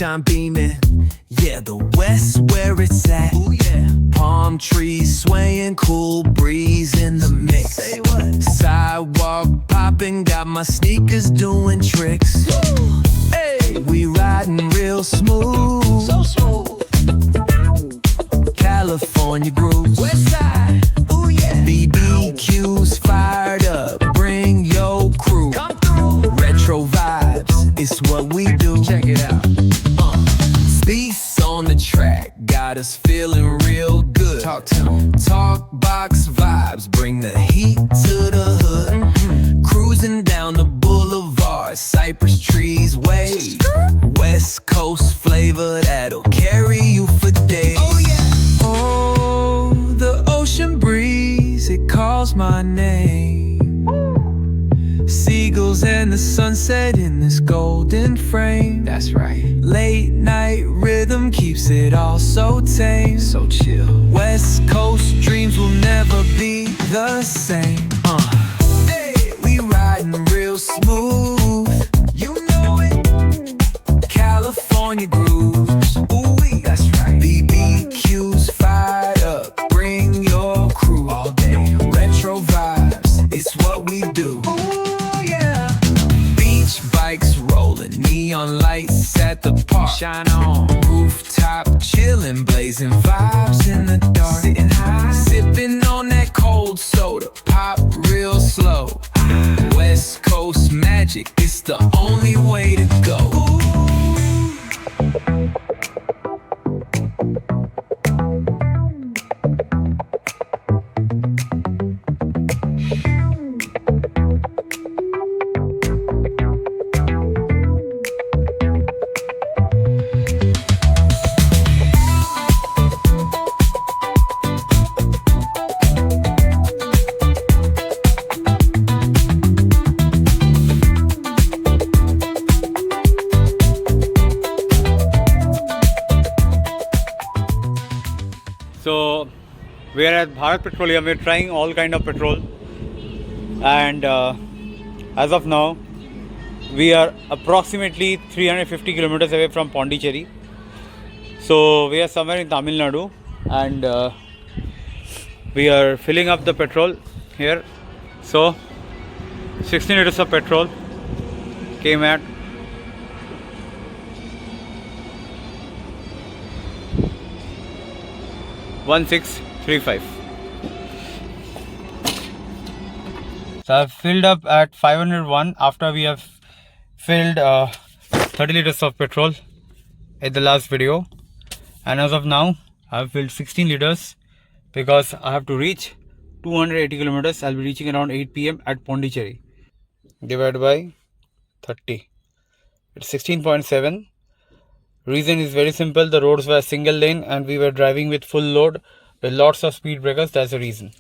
sunshine beaming. Yeah, the West where it's at. Ooh, yeah. Palm trees swaying, cool breeze in the mix. Say what? Sidewalk popping, got my sneakers doing tricks. Woo. Hey, we riding real smooth. So smooth. California grooves. West side. Ooh, yeah. BBQs fired up. Bring your crew. Come through. Retro vibes. It's what we do. Check it out. Beats on the track, got us feeling real good. Talk to 'em. Talk box vibes, bring the heat to the hood. Cruising down the boulevard, cypress trees wave. West Coast flavor that'll carry you for days. Oh yeah. Oh, the ocean breeze, it calls my name. Seagulls and the sunset in this golden frame. That's right. Late night rhythm keeps it all so tame. So chill. West Coast dreams will never be the same. Hey, we riding real smooth. You know it. California grooves. Ooh, that's right. BBQs fired up. Bring your crew all day. Retro vibes. It's what we do. Bikes rolling, neon lights at the park. Shine on, rooftop chilling, blazing vibes in the dark. Sitting high, sipping on that cold soda, pop real slow. West Coast magic, it's the only way to go. So we are at Bharat Petroleum. We're trying all kind of petrol, and as of now we are approximately 350 kilometers away from Pondicherry. So we are somewhere in Tamil Nadu, and we are filling up the petrol here. So 16 liters of petrol came at 1635. So I've filled up at 501 after we have filled 30 liters of petrol at the last video, and as of now I've filled 16 liters because I have to reach 280 kilometers. I'll be reaching around 8 p.m. at Pondicherry. Divided by 30, it's 16.7. Reason is very simple. The roads were single lane and we were driving with full load with lots of speed breakers. That's the reason.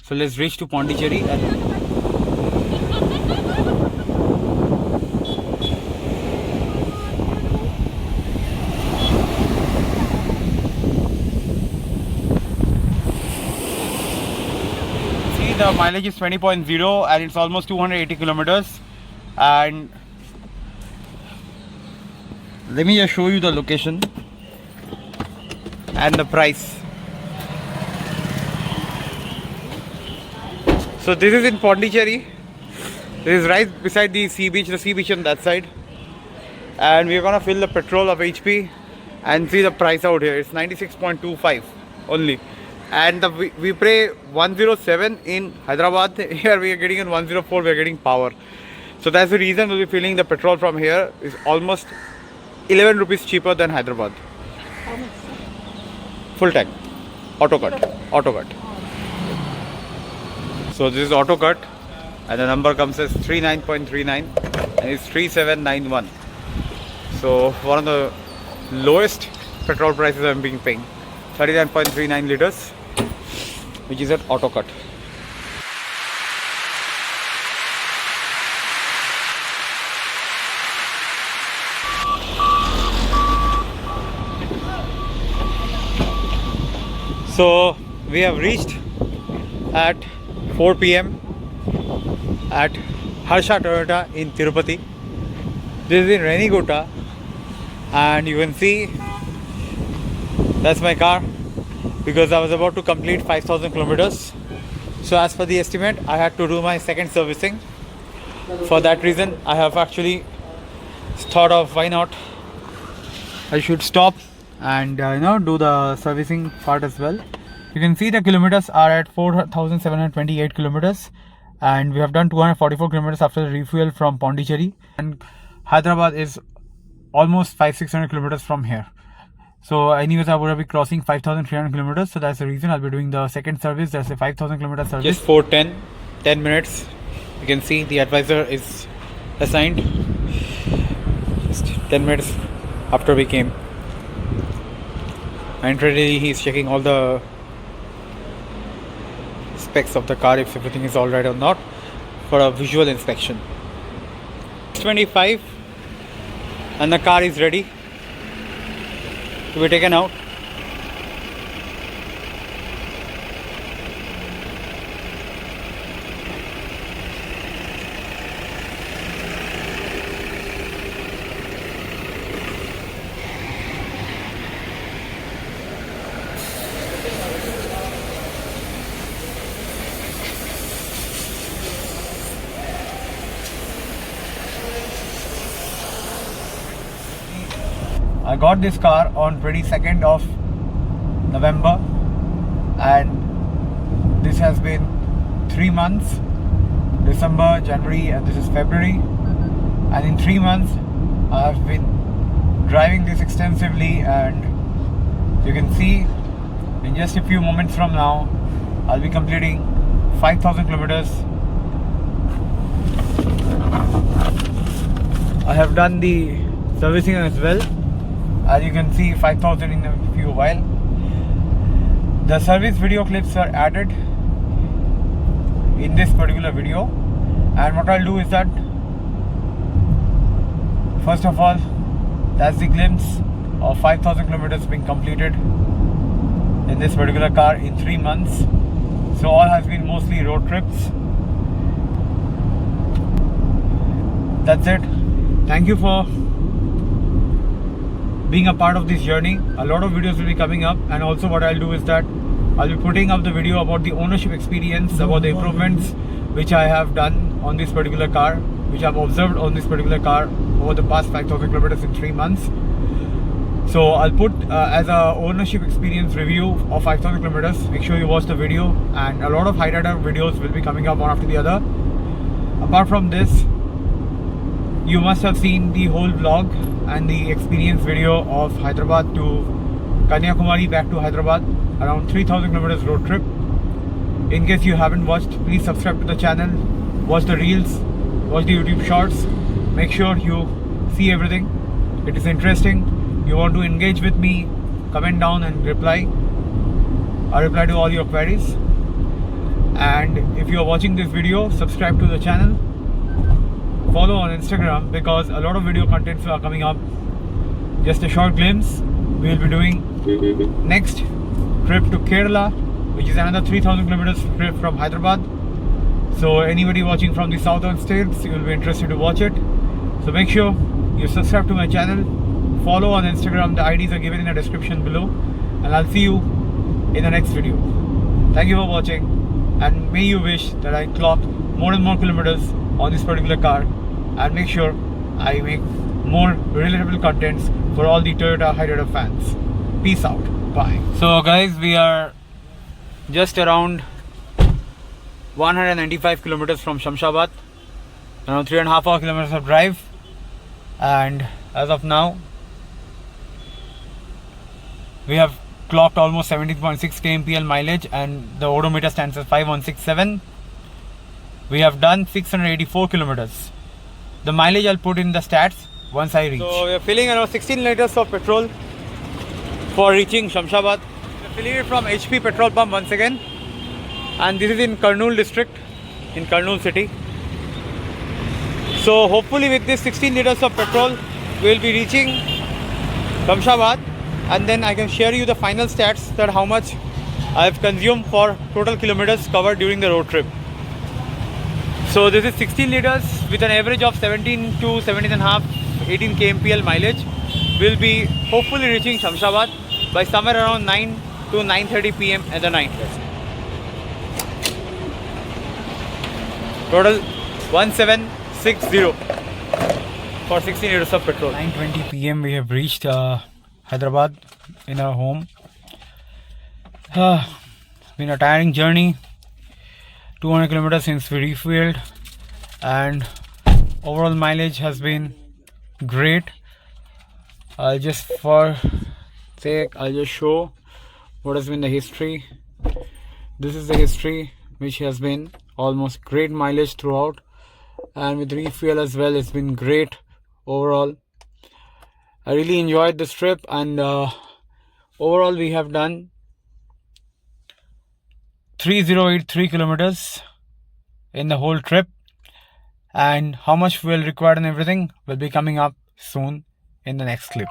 So let's reach to Pondicherry and see, the mileage is 20.0 and it's almost 280 kilometers. And let me just show you the location and the price. So this is in Pondicherry. This is right beside the sea beach on that side. And we're gonna fill the petrol of HP and see the price out here. It's 96.25 only. And we pay 107 in Hyderabad. Here we are getting in 104, we are getting power. So that's the reason we'll be filling the petrol from here. Is almost 11 rupees cheaper than Hyderabad. How much? Full tank. Auto cut. So this is auto cut and the number comes as 39.39 and it's 3791. So one of the lowest petrol prices I'm being paying. 39.39 liters, which is at auto cut. So we have reached at 4 p.m. at Harsha Toyota in Tirupati. This is in Renigota, and you can see that's my car, because I was about to complete 5,000 kilometers. So as per the estimate, I had to do my second servicing. For that reason, I have actually thought of why not I should stop and do the servicing part as well. You can see the kilometers are at 4,728 kilometers, and we have done 244 kilometers after the refuel from Pondicherry, and Hyderabad is almost 500-600 kilometers from here. So anyways, I would be crossing 5,300 kilometers, so that's the reason I'll be doing the second service. That's a 5,000 kilometer service. Just 10 minutes. You can see the advisor is assigned just 10 minutes after we came, and really he's checking all the specs of the car, if everything is alright or not, for a visual inspection. 25 and the car is ready to be taken out. I got this car on 22nd of November, and this has been 3 months, December, January, and this is February, and in 3 months I have been driving this extensively, and you can see in just a few moments from now I'll be completing 5,000 kilometers. I have done the servicing as well. As you can see, 5,000 in a few while. The service video clips are added in this particular video, and what I'll do is that first of all, that's the glimpse of 5,000 kilometers being completed in this particular car in 3 months. So all has been mostly road trips. That's it. Thank you for being a part of this journey. A lot of videos will be coming up, and also what I'll do is that I'll be putting up the video about the ownership experience, about the improvements which I have done on this particular car, which I've observed on this particular car over the past 5,000 kilometers in 3 months. So I'll put as a ownership experience review of 5,000 kilometers. Make sure you watch the video, and a lot of high rider videos will be coming up one after the other. Apart from this, you must have seen the whole vlog and the experience video of Hyderabad to Kanyakumari back to Hyderabad, around 3,000 kilometers road trip. In case you haven't watched, please subscribe to the channel, watch the reels, watch the YouTube shorts. Make sure you see everything. It is interesting. You want to engage with me, comment down and reply. I'll reply to all your queries. And if you are watching this video, subscribe to the channel. Follow on Instagram, because a lot of video contents are coming up. Just a short glimpse. We will be doing next trip to Kerala, which is another 3,000 kilometers trip from Hyderabad. So anybody watching from the southern states, you will be interested to watch it. So make sure you subscribe to my channel, follow on Instagram. The IDs are given in the description below, and I'll see you in the next video. Thank you for watching, and may you wish that I clock more and more kilometers on this particular car, and make sure I make more relatable contents for all the Toyota Hyryder fans. Peace out. Bye. So guys, we are just around 195 kilometers from Shamshabad, around 3.5 kilometers of drive, and as of now we have clocked almost 17.6 kmpl mileage, and the odometer stands at 5167. We have done 684 kilometers. The mileage I'll put in the stats once I reach. So we are filling around 16 liters of petrol for reaching Shamshabad. We are filling it from HP petrol pump once again, and this is in Kurnool district, in Kurnool city. So hopefully with this 16 liters of petrol, we will be reaching Shamshabad, and then I can share you the final stats, that how much I have consumed for total kilometers covered during the road trip. So this is 16 liters with an average of 17 to 17.5, 18 kmpl mileage. we'll be hopefully reaching Shamshabad by somewhere around 9 to 9:30 p.m. at the night. Total 1760 for 16 liters of petrol. 9:20 p.m. we have reached Hyderabad in our home. Been a tiring journey, 200 kilometers since we refueled, and overall mileage has been great. I'll just show what has been the history. This is the history, which has been almost great mileage throughout, and with refuel as well, it's been great overall. I really enjoyed this trip, and overall we have done 3083 kilometers in the whole trip, and how much fuel required and everything will be coming up soon in the next clip.